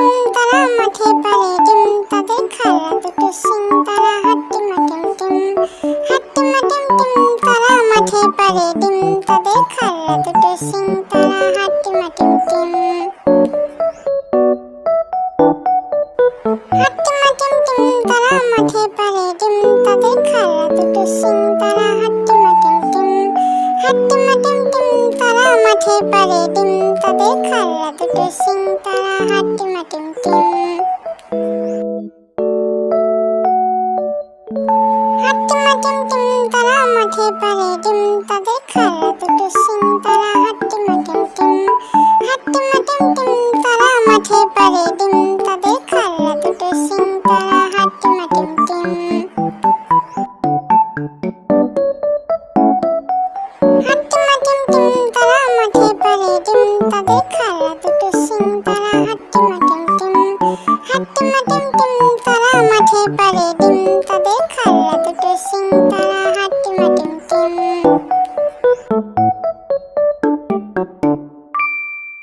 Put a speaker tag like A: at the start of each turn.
A: team তারা মাঠে পারে ডিম তাদের খাড়া দুটো সিং তারা হাট্টিমা টিম টিম হাট্টিমা টিম টিম তারা মাঠে পারে ডিম তাদের খাড়া দুটো সিং তারা হাট্টিমা টিম টিম হাট্টিমা টিম টিম তারা মাঠে পারে ডিম তাদের খাড়া দুটো সিং তারা হাট্টিমা টিম টিম হাট্টিমা টিম টিম তারা মাঠে পারে ডিম তাদের খাড়া দুটো সিং তারা হাট্টিমা টিম টিম হাট্টিমা টিম টিম তারা মাঠে পারে ডিম তাদের খাড়া দুটো সিং তারা হাট্টিমা টিম টিম হাট্টিমা টিম টিম তারা মাঠে পারে ডিম তাদের খাড়া দুটো সিং তারা হাট্টিমা টিম টিম হাট্টিমা টিম টিম তারা মাঠে পারে ডিম তাদের খাড়া দুটো সিং তারা হাট্টিমা টিম টিম হাট্টিমা টিম টিম তারা মাঠে পারে ডিম তাদের খাড়া দুটো সিং তারা